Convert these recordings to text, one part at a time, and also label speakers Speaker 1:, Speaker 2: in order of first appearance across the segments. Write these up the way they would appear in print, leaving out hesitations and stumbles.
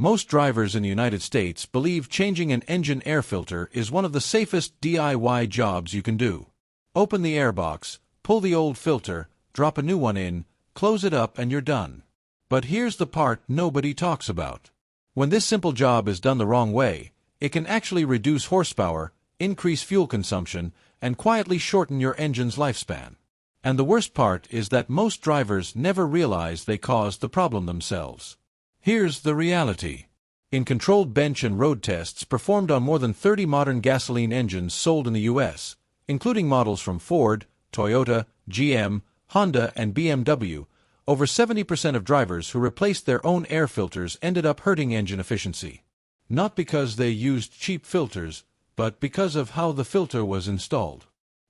Speaker 1: Most drivers in the United States believe changing an engine air filter is one of the safest DIY jobs you can do. Open the airbox, pull the old filter, drop a new one in, close it up, and you're done. But here's the part nobody talks about. When this simple job is done the wrong way, it can actually reduce horsepower, increase fuel consumption, and quietly shorten your engine's lifespan. And the worst part is that most drivers never realize they caused the problem themselves. Here's the reality. In controlled bench and road tests performed on more than 30 modern gasoline engines sold in the U.S., including models from Ford, Toyota, GM, Honda, and BMW, over 70% of drivers who replaced their own air filters ended up hurting engine efficiency. Not because they used cheap filters, but because of how the filter was installed.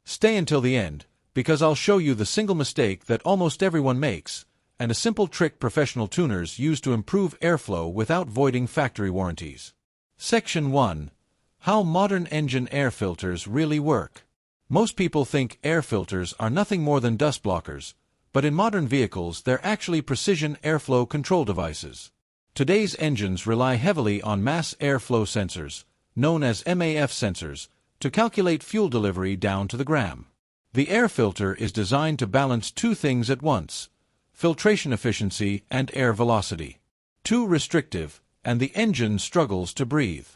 Speaker 1: Stay until the end, because I'll show you the single mistake that almost everyone makes, and a simple trick professional tuners use to improve airflow without voiding factory warranties. Section 1. How modern engine air filters really work. Most people think air filters are nothing more than dust blockers, but in modern vehicles they're actually precision airflow control devices. Today's engines rely heavily on mass airflow sensors, known as MAF sensors, to calculate fuel delivery down to the gram. The air filter is designed to balance two things at once: filtration efficiency and air velocity. Too restrictive, and the engine struggles to breathe.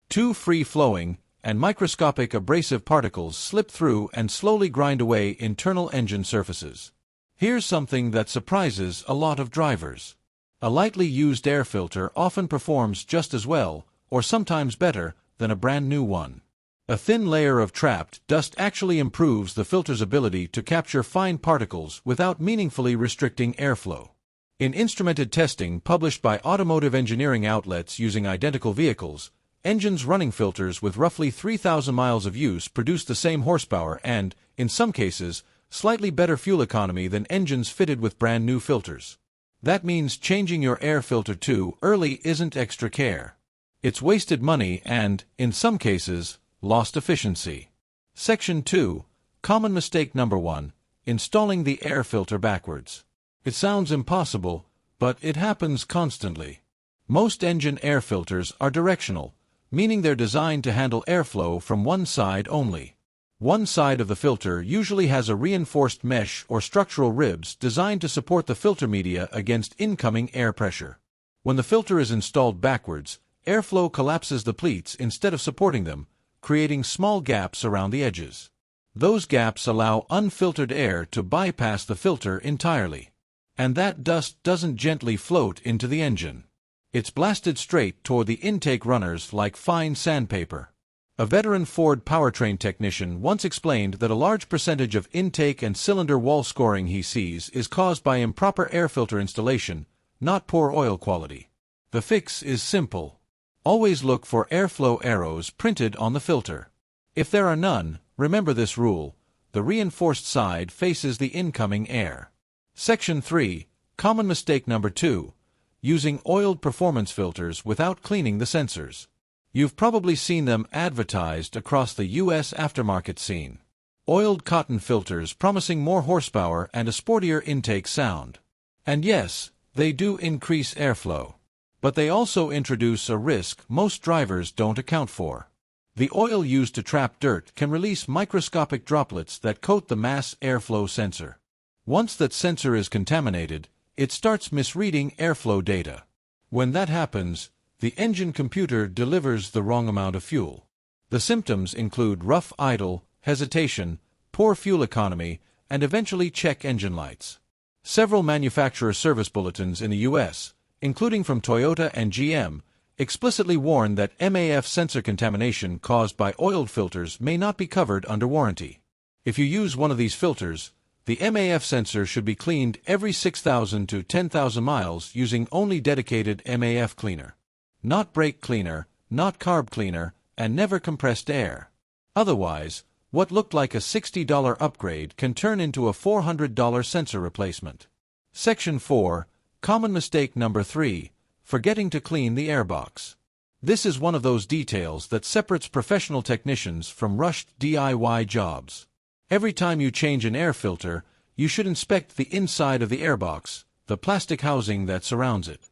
Speaker 1: Too free-flowing, and microscopic abrasive particles slip through and slowly grind away internal engine surfaces. Here's something that surprises a lot of drivers. A lightly used air filter often performs just as well, or sometimes better, than a brand new one. A thin layer of trapped dust actually improves the filter's ability to capture fine particles without meaningfully restricting airflow. In instrumented testing published by automotive engineering outlets using identical vehicles, engines running filters with roughly 3,000 miles of use produce the same horsepower and, in some cases, slightly better fuel economy than engines fitted with brand new filters. That means changing your air filter too early isn't extra care. It's wasted money and, in some cases, lost efficiency. Section 2. Common mistake number 1. Installing the air filter backwards. It sounds impossible, but it happens constantly. Most engine air filters are directional, meaning they're designed to handle airflow from one side only. One side of the filter usually has a reinforced mesh or structural ribs designed to support the filter media against incoming air pressure. When the filter is installed backwards, airflow collapses the pleats instead of supporting them, creating small gaps around the edges. Those gaps allow unfiltered air to bypass the filter entirely. And that dust doesn't gently float into the engine. It's blasted straight toward the intake runners like fine sandpaper. A veteran Ford powertrain technician once explained that a large percentage of intake and cylinder wall scoring he sees is caused by improper air filter installation, not poor oil quality. The fix is simple. Always look for airflow arrows printed on the filter. If there are none, remember this rule: the reinforced side faces the incoming air. Section 3. Common mistake number 2. Using oiled performance filters without cleaning the sensors. You've probably seen them advertised across the U.S. aftermarket scene. Oiled cotton filters promising more horsepower and a sportier intake sound. And yes, they do increase airflow. But they also introduce a risk most drivers don't account for. The oil used to trap dirt can release microscopic droplets that coat the mass airflow sensor. Once that sensor is contaminated, it starts misreading airflow data. When that happens, the engine computer delivers the wrong amount of fuel. The symptoms include rough idle, hesitation, poor fuel economy, and eventually check engine lights. Several manufacturer service bulletins in the U.S., including from Toyota and GM, explicitly warn that MAF sensor contamination caused by oiled filters may not be covered under warranty. If you use one of these filters, the MAF sensor should be cleaned every 6,000 to 10,000 miles using only dedicated MAF cleaner. Not brake cleaner, not carb cleaner, and never compressed air. Otherwise, what looked like a $60 upgrade can turn into a $400 sensor replacement. Section 4. Common mistake number 3. Forgetting to clean the airbox. This is one of those details that separates professional technicians from rushed DIY jobs. Every time you change an air filter, you should inspect the inside of the airbox, the plastic housing that surrounds it.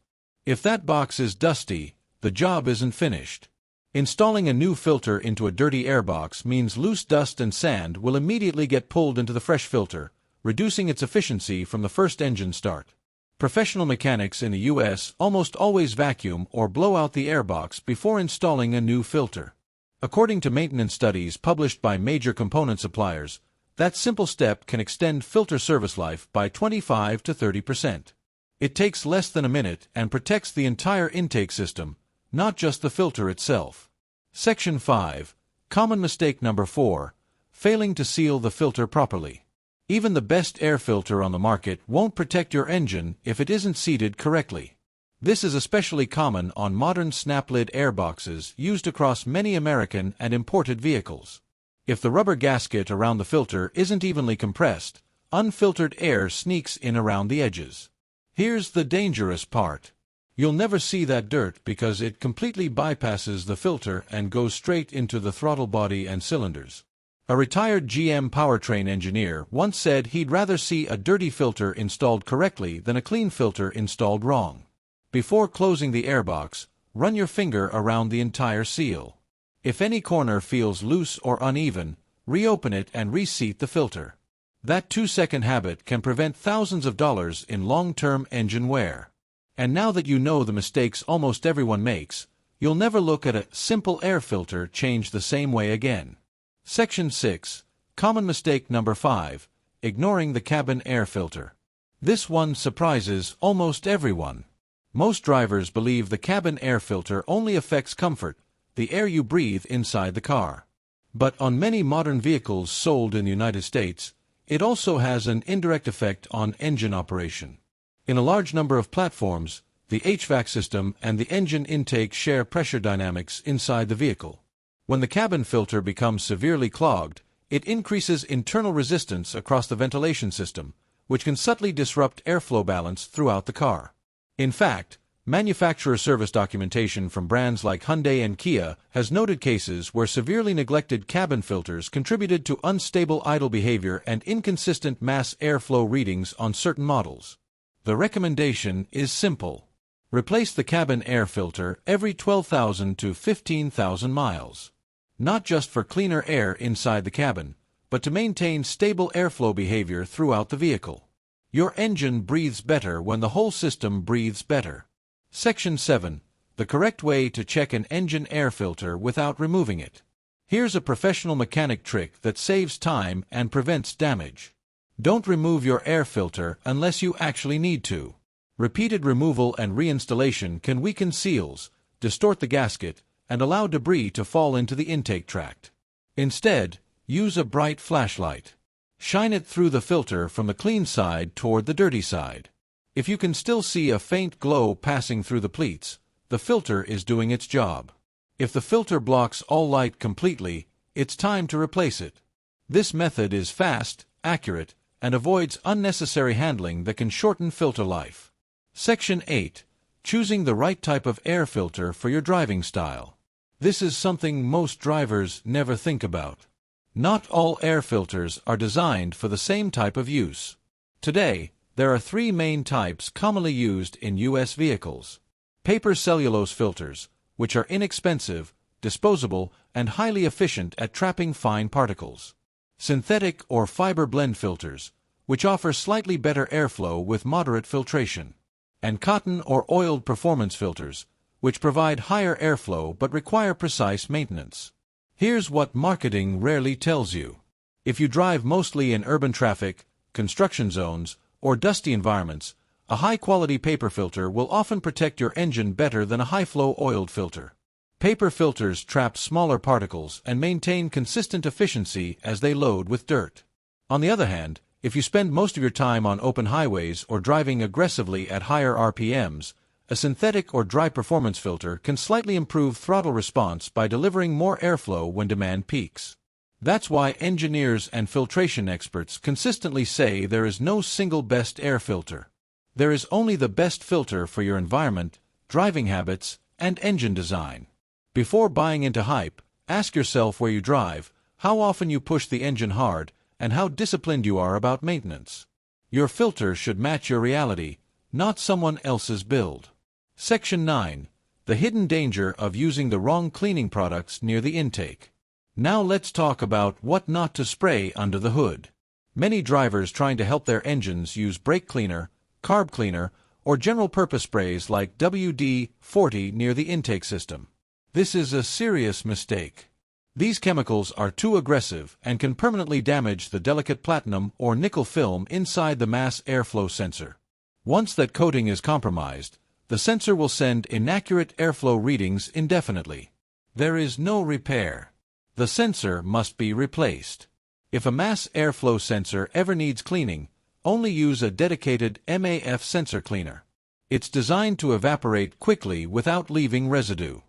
Speaker 1: If that box is dusty, the job isn't finished. Installing a new filter into a dirty airbox means loose dust and sand will immediately get pulled into the fresh filter, reducing its efficiency from the first engine start. Professional mechanics in the US almost always vacuum or blow out the airbox before installing a new filter. According to maintenance studies published by major component suppliers, that simple step can extend filter service life by 25 to 30%. It takes less than a minute and protects the entire intake system, not just the filter itself. Section 5. Common mistake number 4. Failing to seal the filter properly. Even the best air filter on the market won't protect your engine if it isn't seated correctly. This is especially common on modern snap-lid airboxes used across many American and imported vehicles. If the rubber gasket around the filter isn't evenly compressed, unfiltered air sneaks in around the edges. Here's the dangerous part. You'll never see that dirt because it completely bypasses the filter and goes straight into the throttle body and cylinders. A retired GM powertrain engineer once said he'd rather see a dirty filter installed correctly than a clean filter installed wrong. Before closing the airbox, run your finger around the entire seal. If any corner feels loose or uneven, reopen it and reseat the filter. That 2-second habit can prevent thousands of dollars in long-term engine wear. And now that you know the mistakes almost everyone makes, you'll never look at a simple air filter change the same way again. Section 6. Common mistake number 5. Ignoring the cabin air filter. This one surprises almost everyone. Most drivers believe the cabin air filter only affects comfort, the air you breathe inside the car. But on many modern vehicles sold in the United States, it also has an indirect effect on engine operation. In a large number of platforms, the HVAC system and the engine intake share pressure dynamics inside the vehicle. When the cabin filter becomes severely clogged, it increases internal resistance across the ventilation system, which can subtly disrupt airflow balance throughout the car. In fact, manufacturer service documentation from brands like Hyundai and Kia has noted cases where severely neglected cabin filters contributed to unstable idle behavior and inconsistent mass airflow readings on certain models. The recommendation is simple. Replace the cabin air filter every 12,000 to 15,000 miles. Not just for cleaner air inside the cabin, but to maintain stable airflow behavior throughout the vehicle. Your engine breathes better when the whole system breathes better. Section 7. The correct way to check an engine air filter without removing it. Here's a professional mechanic trick that saves time and prevents damage. Don't remove your air filter unless you actually need to. Repeated removal and reinstallation can weaken seals, distort the gasket, and allow debris to fall into the intake tract. Instead, use a bright flashlight. Shine it through the filter from the clean side toward the dirty side. If you can still see a faint glow passing through the pleats, the filter is doing its job. If the filter blocks all light completely, it's time to replace it. This method is fast, accurate, and avoids unnecessary handling that can shorten filter life. Section 8. Choosing the right type of air filter for your driving style. This is something most drivers never think about. Not all air filters are designed for the same type of use. Today, there are 3 main types commonly used in U.S. vehicles. Paper cellulose filters, which are inexpensive, disposable, and highly efficient at trapping fine particles. Synthetic or fiber blend filters, which offer slightly better airflow with moderate filtration. And cotton or oiled performance filters, which provide higher airflow but require precise maintenance. Here's what marketing rarely tells you. If you drive mostly in urban traffic, construction zones, or dusty environments, a high-quality paper filter will often protect your engine better than a high-flow oiled filter. Paper filters trap smaller particles and maintain consistent efficiency as they load with dirt. On the other hand, if you spend most of your time on open highways or driving aggressively at higher RPMs, a synthetic or dry performance filter can slightly improve throttle response by delivering more airflow when demand peaks. That's why engineers and filtration experts consistently say there is no single best air filter. There is only the best filter for your environment, driving habits, and engine design. Before buying into hype, ask yourself where you drive, how often you push the engine hard, and how disciplined you are about maintenance. Your filter should match your reality, not someone else's build. Section 9. The hidden danger of using the wrong cleaning products near the intake. Now let's talk about what not to spray under the hood. Many drivers trying to help their engines use brake cleaner, carb cleaner, or general-purpose sprays like WD-40 near the intake system. This is a serious mistake. These chemicals are too aggressive and can permanently damage the delicate platinum or nickel film inside the mass airflow sensor. Once that coating is compromised, the sensor will send inaccurate airflow readings indefinitely. There is no repair. The sensor must be replaced. If a mass airflow sensor ever needs cleaning, only use a dedicated MAF sensor cleaner. It's designed to evaporate quickly without leaving residue.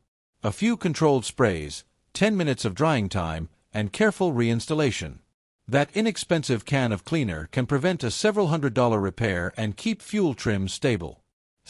Speaker 1: A few controlled sprays, 10 minutes of drying time, and careful reinstallation. That inexpensive can of cleaner can prevent a several $100 repair and keep fuel trims stable.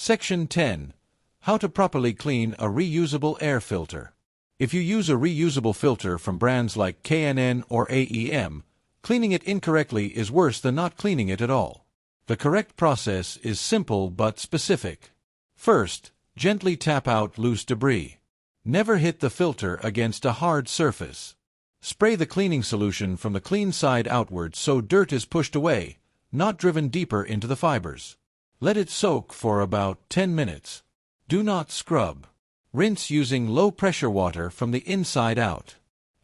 Speaker 1: Section 10. How to properly clean a reusable air filter. If you use a reusable filter from brands like K&N or AEM, cleaning it incorrectly is worse than not cleaning it at all. The correct process is simple but specific. First, gently tap out loose debris. Never hit the filter against a hard surface. Spray the cleaning solution from the clean side outward so dirt is pushed away, not driven deeper into the fibers. Let it soak for about 10 minutes. Do not scrub. Rinse using low-pressure water from the inside out.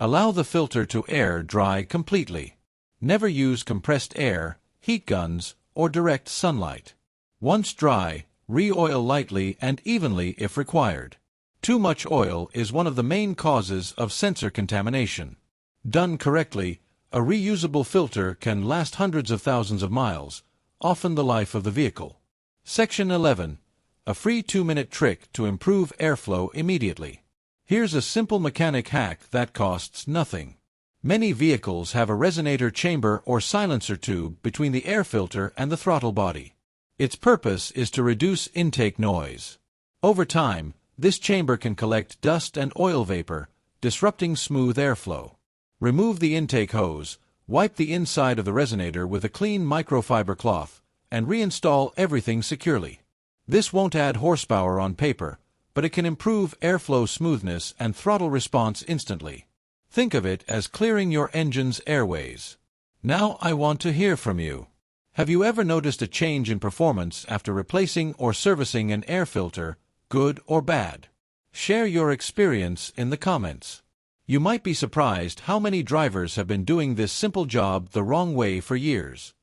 Speaker 1: Allow the filter to air dry completely. Never use compressed air, heat guns, or direct sunlight. Once dry, re-oil lightly and evenly if required. Too much oil is one of the main causes of sensor contamination. Done correctly, a reusable filter can last hundreds of thousands of miles, often the life of the vehicle. Section 11. A free 2-minute trick to improve airflow immediately. Here's a simple mechanic hack that costs nothing. Many vehicles have a resonator chamber or silencer tube between the air filter and the throttle body. Its purpose is to reduce intake noise. Over time, this chamber can collect dust and oil vapor, disrupting smooth airflow. Remove the intake hose, wipe the inside of the resonator with a clean microfiber cloth, and reinstall everything securely. This won't add horsepower on paper, but it can improve airflow smoothness and throttle response instantly. Think of it as clearing your engine's airways. Now I want to hear from you. Have you ever noticed a change in performance after replacing or servicing an air filter, good or bad? Share your experience in the comments. You might be surprised how many drivers have been doing this simple job the wrong way for years.